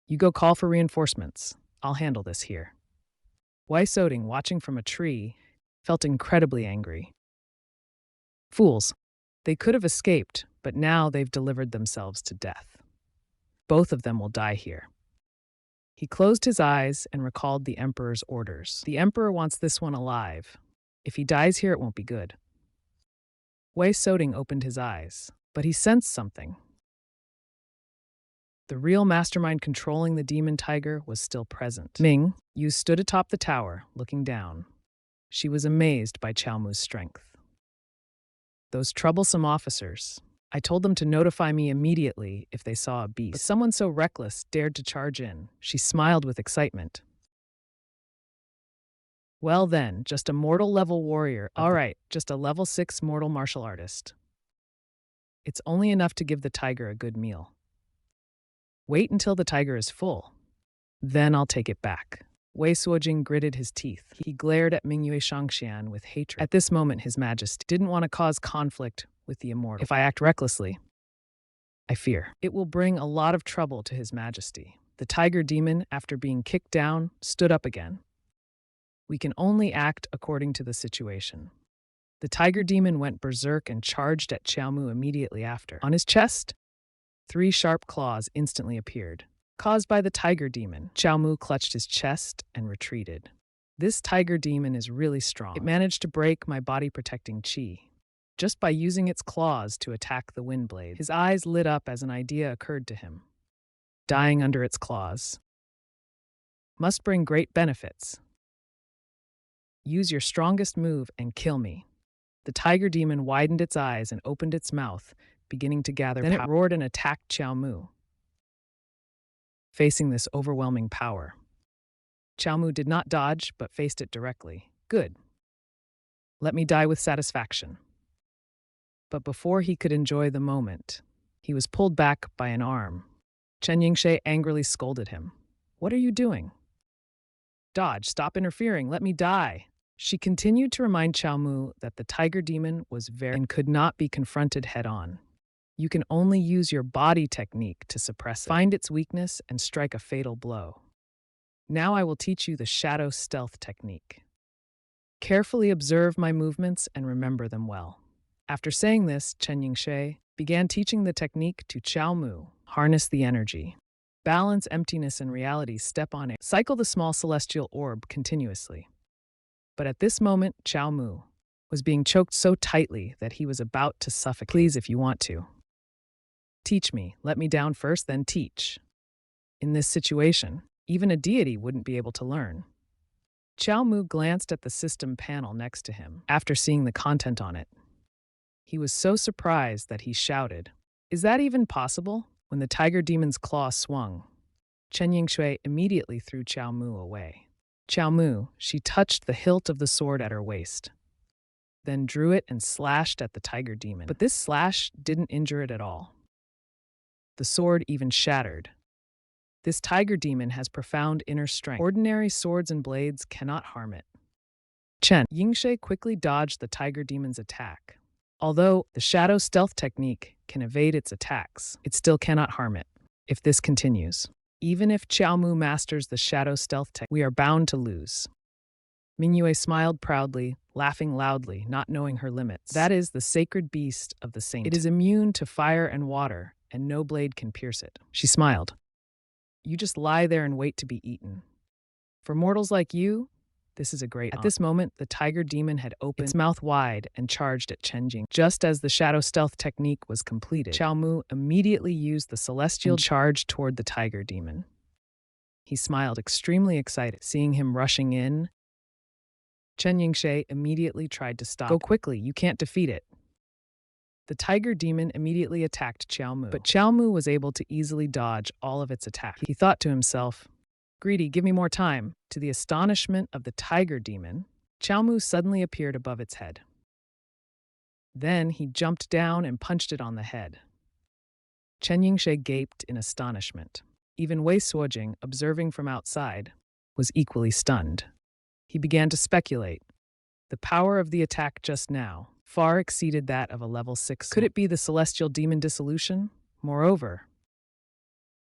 you go call for reinforcements. I'll handle this here. Wei Soding, watching from a tree, felt incredibly angry. Fools. They could have escaped, but now they've delivered themselves to death. Both of them will die here. He closed his eyes and recalled the Emperor's orders. The Emperor wants this one alive. If he dies here, it won't be good. Wei Soding opened his eyes, but he sensed something. The real mastermind controlling the demon tiger was still present. Ming Yu stood atop the tower, looking down. She was amazed by Chao Mu's strength. Those troublesome officers. I told them to notify me immediately if they saw a beast. But someone so reckless dared to charge in. She smiled with excitement. Well then, just a mortal level warrior. All right, just a level 6 mortal martial artist. It's only enough to give the tiger a good meal. Wait until the tiger is full. Then I'll take it back. Wei Suojing gritted his teeth. He glared at Mingyue Shangxian with hatred. At this moment, His Majesty didn't want to cause conflict with the immortal. If I act recklessly, I fear it will bring a lot of trouble to His Majesty. The tiger demon, after being kicked down, stood up again. We can only act according to the situation. The tiger demon went berserk and charged at Chao Mu immediately after. On his chest, 3 sharp claws instantly appeared. Caused by the tiger demon, Chao Mu clutched his chest and retreated. This tiger demon is really strong. It managed to break my body-protecting chi, just by using its claws to attack the wind blade. His eyes lit up as an idea occurred to him. Dying under its claws must bring great benefits. Use your strongest move and kill me. The tiger demon widened its eyes and opened its mouth, beginning to gather power. Then it roared and attacked Chao Mu. Facing this overwhelming power, Chao Mu did not dodge, but faced it directly. Good. Let me die with satisfaction. But before he could enjoy the moment, he was pulled back by an arm. Chen Yingshe angrily scolded him. What are you doing? Dodge, stop interfering, let me die. She continued to remind Chao Mu that the tiger demon was very and could not be confronted head-on. You can only use your body technique to suppress it. Find its weakness and strike a fatal blow. Now I will teach you the shadow stealth technique. Carefully observe my movements and remember them well. After saying this, Chen Yingshe began teaching the technique to Chao Mu. Harness the energy. Balance emptiness and reality, step on it. Cycle the small celestial orb continuously. But at this moment, Chao Mu was being choked so tightly that he was about to suffocate. Please, if you want to. Teach me. Let me down first, then teach. In this situation, even a deity wouldn't be able to learn. Chao Mu glanced at the system panel next to him. After seeing the content on it, he was so surprised that he shouted, "Is that even possible?" When the tiger demon's claw swung, Chen Yingshui immediately threw Chao Mu away. Chao Mu, she touched the hilt of the sword at her waist, then drew it and slashed at the tiger demon. But this slash didn't injure it at all. The sword even shattered. This tiger demon has profound inner strength. Ordinary swords and blades cannot harm it. Chen Yingshui quickly dodged the tiger demon's attack. Although the shadow stealth technique can evade its attacks, it still cannot harm it. If this continues, even if Chao Mu masters the shadow stealth technique, we are bound to lose. Mingyue smiled proudly, laughing loudly, not knowing her limits. That is the sacred beast of the saint. It is immune to fire and water, and no blade can pierce it. She smiled. You just lie there and wait to be eaten. For mortals like you, this is a great honor. At this moment, the tiger demon had opened its mouth wide and charged at Chen Jing. Just as the shadow stealth technique was completed, Chao Mu immediately used the celestial charge toward the tiger demon. He smiled, extremely excited, seeing him rushing in. Chen Yingshe immediately tried to stop. Go quickly, you can't defeat it. The tiger demon immediately attacked Chao Mu, but Chao Mu was able to easily dodge all of its attacks. He thought to himself, "Greedy, give me more time." To the astonishment of the tiger demon, Chao Mu suddenly appeared above its head. Then he jumped down and punched it on the head. Chen Yingshe gaped in astonishment. Even Wei Suojing, observing from outside, was equally stunned. He began to speculate. The power of the attack just now far exceeded that of a level 6. Could it be the celestial demon dissolution? Moreover,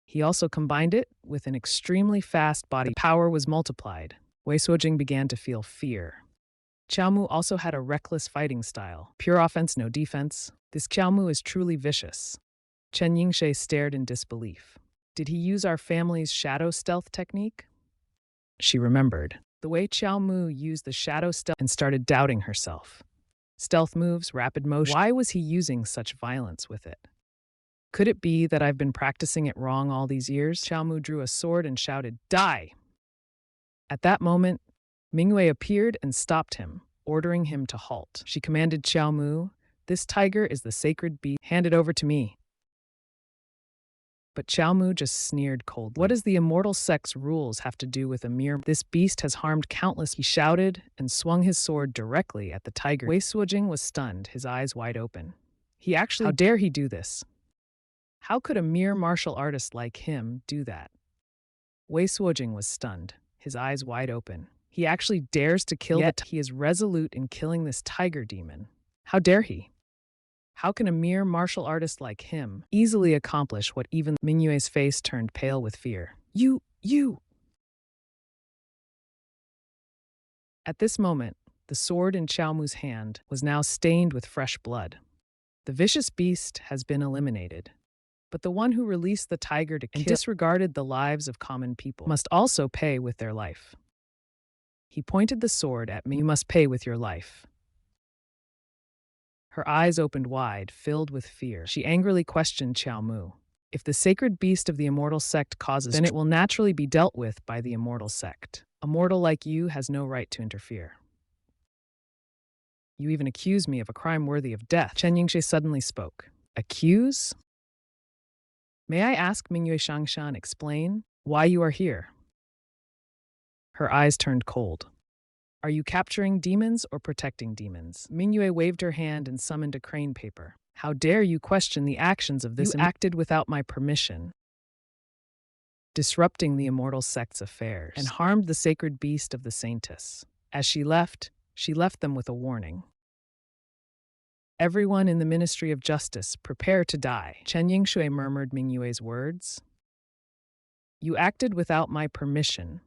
he also combined it with an extremely fast body. The power was multiplied. Wei Suojing began to feel fear. Qiao Mu also had a reckless fighting style. Pure offense, no defense. This Qiao Mu is truly vicious. Chen Yingxie stared in disbelief. Did he use our family's shadow stealth technique? She remembered. The way Qiao Mu used the shadow stealth and started doubting herself. Stealth moves, rapid motion. Why was he using such violence with it? Could it be that I've been practicing it wrong all these years? Qiao Mu drew a sword and shouted, "Die!" At that moment, Mingyue appeared and stopped him, ordering him to halt. She commanded Qiao Mu, "This tiger is the sacred beast. Hand it over to me." But Qiao Mu just sneered coldly. What does the immortal sect's rules have to do with a mere... This beast has harmed countless... He shouted and swung his sword directly at the tiger. Wei Suojing was stunned, his eyes wide open. He actually... How dare he do this? How could a mere martial artist like him do that? Wei Suojing was stunned, his eyes wide open. He actually dares to kill Yet he is resolute in killing this tiger demon. How dare he? How can a mere martial artist like him easily accomplish what even... Mingyue's face turned pale with fear. You! At this moment, the sword in Qiao Mu's hand was now stained with fresh blood. The vicious beast has been eliminated. But the one who released the tiger to kill and disregarded the lives of common people must also pay with their life. He pointed the sword at me. You must pay with your life. Her eyes opened wide, filled with fear. She angrily questioned Qiao Mu. If the sacred beast of the immortal sect causes, then it will naturally be dealt with by the immortal sect. A mortal like you has no right to interfere. You even accuse me of a crime worthy of death. Chen Yingxie suddenly spoke. Accuse? May I ask, Mingyue Shangshan, explain why you are here? Her eyes turned cold. Are you capturing demons or protecting demons? Mingyue waved her hand and summoned a crane paper. How dare you question the actions of this? You acted without my permission, disrupting the immortal sect's affairs, and harmed the sacred beast of the saintess. As she left them with a warning. Everyone in the Ministry of Justice, prepare to die. Chen Yingxue murmured Mingyue's words. You acted without my permission,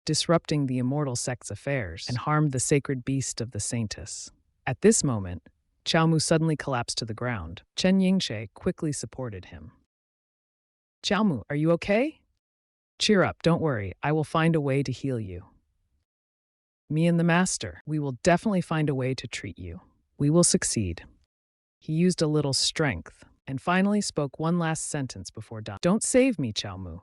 disrupting the immortal sect's affairs, and harmed the sacred beast of the saintess. At this moment, Qiao Mu suddenly collapsed to the ground. Chen Yingxie quickly supported him. Qiao Mu, are you okay? Cheer up, don't worry, I will find a way to heal you. Me and the master, we will definitely find a way to treat you. We will succeed. He used a little strength, and finally spoke one last sentence before dying. Don't save me, Qiao Mu.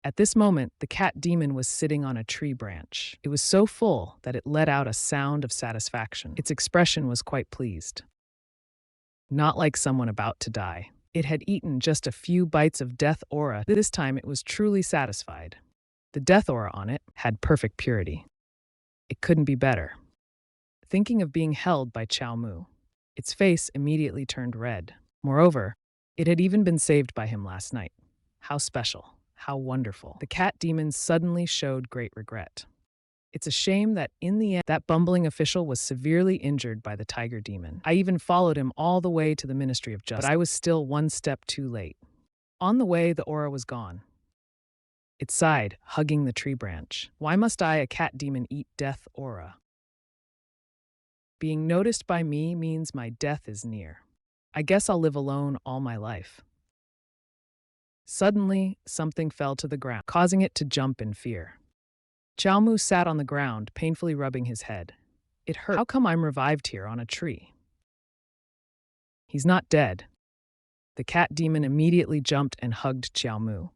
At this moment, the cat demon was sitting on a tree branch. It was so full that it let out a sound of satisfaction. Its expression was quite pleased. Not like someone about to die. It had eaten just a few bites of death aura. This time it was truly satisfied. The death aura on it had perfect purity. It couldn't be better. Thinking of being held by Qiao Mu, its face immediately turned red. Moreover, it had even been saved by him last night. How special. How wonderful. The cat demon suddenly showed great regret. It's a shame that in the end, that bumbling official was severely injured by the tiger demon. I even followed him all the way to the Ministry of Justice, but I was still one step too late. On the way, the aura was gone. It sighed, hugging the tree branch. Why must I, a cat demon, eat death aura? Being noticed by me means my death is near. I guess I'll live alone all my life. Suddenly, something fell to the ground, causing it to jump in fear. Qiao Mu sat on the ground, painfully rubbing his head. It hurt. How come I'm revived here on a tree? He's not dead. The cat demon immediately jumped and hugged Qiao Mu.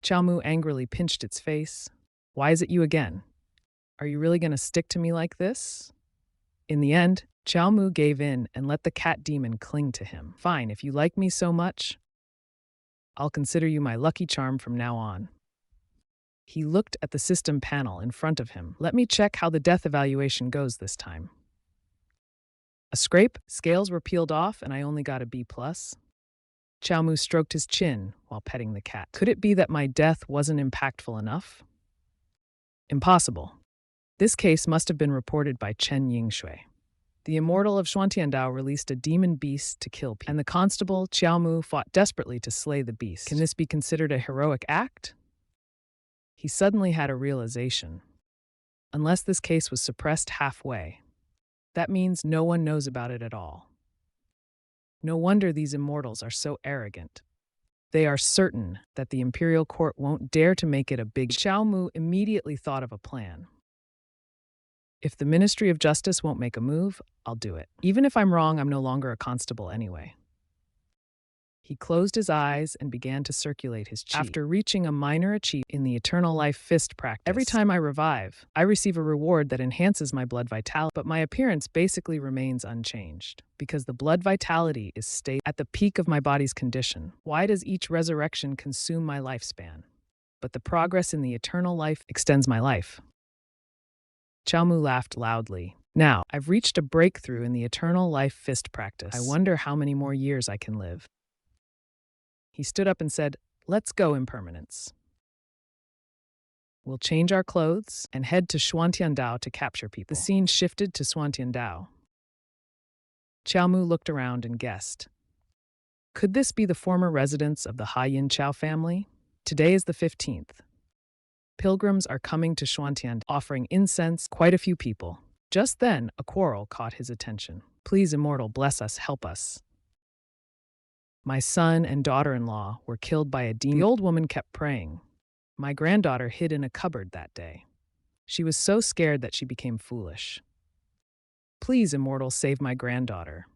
Qiao Mu angrily pinched its face. Why is it you again? Are you really going to stick to me like this? In the end, Qiao Mu gave in and let the cat demon cling to him. Fine, if you like me so much, I'll consider you my lucky charm from now on. He looked at the system panel in front of him. Let me check how the death evaluation goes this time. A scrape, scales were peeled off, and I only got a B+. Qiao Mu stroked his chin while petting the cat. Could it be that my death wasn't impactful enough? Impossible. This case must have been reported by Chen Yingxue. The immortal of Xuantiandao released a demon beast to kill people, and the constable, Qiao Mu, fought desperately to slay the beast. Can this be considered a heroic act? He suddenly had a realization. unless this case was suppressed halfway. That means no one knows about it at all. No wonder these immortals are so arrogant. They are certain that the imperial court won't dare to make it a big. Xiao Mu immediately thought of a plan. If the Ministry of Justice won't make a move, I'll do it. Even if I'm wrong, I'm no longer a constable anyway. He closed his eyes and began to circulate his chi. After reaching a minor achievement in the Eternal Life Fist practice, every time I revive, I receive a reward that enhances my blood vitality, but my appearance basically remains unchanged, because the blood vitality is stable at the peak of my body's condition. Why does each resurrection consume my lifespan? But the progress in the Eternal Life extends my life. Xiao Mu laughed loudly. Now, I've reached a breakthrough in the Eternal Life Fist practice. I wonder how many more years I can live. He stood up and said, "Let's go, impermanence. We'll change our clothes and head to Xuantiandao to capture people." The scene shifted to Xuantiandao. Xiao Mu looked around and guessed. Could this be the former residence of the Yin Chao family? Today is the 15th. Pilgrims are coming to Xuantian, offering incense, quite a few people. Just then, a quarrel caught his attention. "Please, immortal, bless us, help us. My son and daughter-in-law were killed by a demon." The old woman kept praying. "My granddaughter hid in a cupboard that day. She was so scared that she became foolish. Please, immortal, save my granddaughter."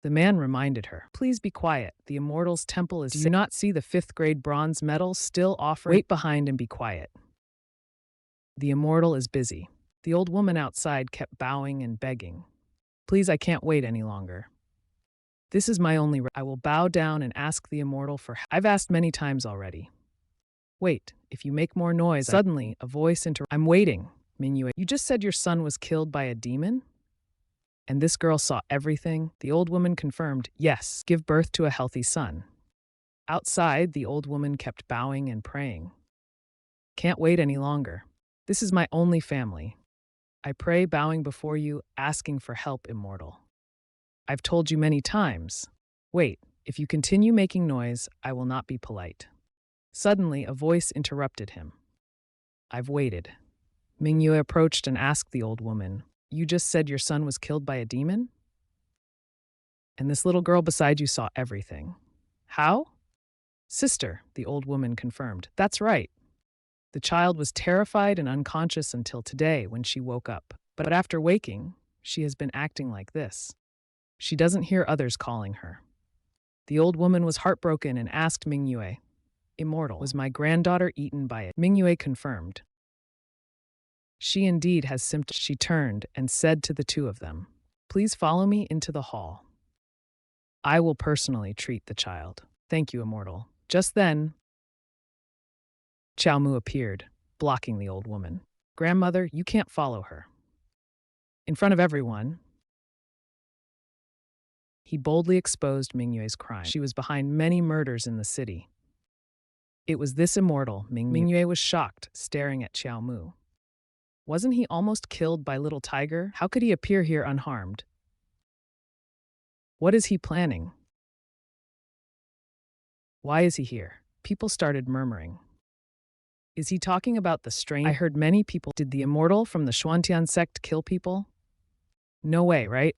The man reminded her, "Please be quiet. The immortal's temple is safe. Do you not see the 5th grade bronze medal still offered? Wait behind and be quiet. The immortal is busy." The old woman outside kept bowing and begging. "Please, I can't wait any longer. This is my only I will bow down and ask the immortal for help. I've asked many times already. Wait, if you make more noise." Suddenly, a voice "I'm waiting, Mingyue. You just said your son was killed by a demon? And this girl saw everything?" The old woman confirmed, "Yes, give birth to a healthy son." Outside, the old woman kept bowing and praying. "Can't wait any longer. This is my only family. I pray bowing before you, asking for help, immortal. I've told you many times. Wait, if you continue making noise, I will not be polite." Suddenly, a voice interrupted him. "I've waited." Mingyue approached and asked the old woman, "You just said your son was killed by a demon? And this little girl beside you saw everything. How?" "Sister," the old woman confirmed. "That's right. The child was terrified and unconscious until today when she woke up. But after waking, she has been acting like this. She doesn't hear others calling her." The old woman was heartbroken and asked Mingyue, "Immortal, was my granddaughter eaten by it?" Mingyue confirmed. "She indeed has symptoms." She turned and said to the two of them, "Please follow me into the hall. I will personally treat the child." "Thank you, immortal." Just then, Xiao Mu appeared, blocking the old woman. "Grandmother, you can't follow her." In front of everyone, he boldly exposed Mingyue's crime. She was behind many murders in the city. It was this immortal. Mingyue was shocked, staring at Xiao Mu. Wasn't he almost killed by Little Tiger? How could he appear here unharmed? What is he planning? Why is he here? People started murmuring. Is he talking about the strange? I heard many people. Did the immortal from the Xuantian sect kill people? No way, right?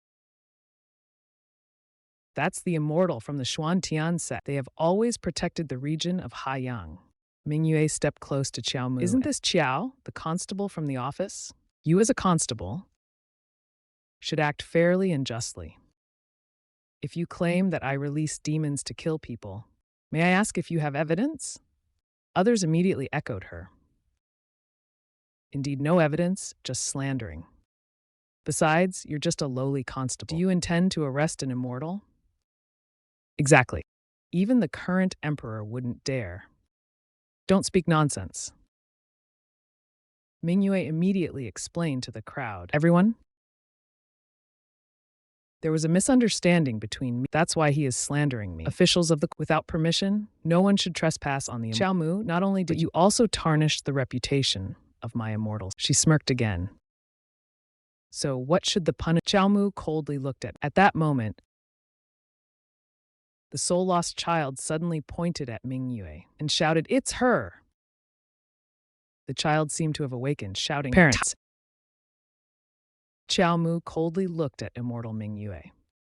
That's the immortal from the Xuantian sect. They have always protected the region of Haiyang. Mingyue stepped close to Xiao Mu. Isn't this Qiao, the constable from the office? You as a constable should act fairly and justly. If you claim that I release demons to kill people, may I ask if you have evidence? Others immediately echoed her. Indeed, no evidence, just slandering. Besides, you're just a lowly constable. Do you intend to arrest an immortal? Exactly. Even the current emperor wouldn't dare. Don't speak nonsense. Mingyue immediately explained to the crowd. Everyone? There was a misunderstanding between me. That's why he is slandering me. Officials of the without permission, no one should trespass on the Xiao Mu. Not only did you also tarnish the reputation of my immortals. She smirked again. So what should the punish? Xiao Mu coldly looked at that moment. The soul-lost child suddenly pointed at Mingyue and shouted, "It's her!" The child seemed to have awakened, shouting, "Parents, Chiao Mu coldly looked at immortal Ming Yue.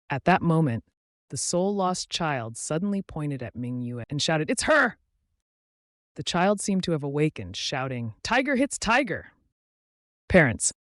At that moment, the soul-lost child suddenly pointed at Ming Yue and shouted, "It's her!" The child seemed to have awakened, shouting, "Tiger hits tiger!" Parents,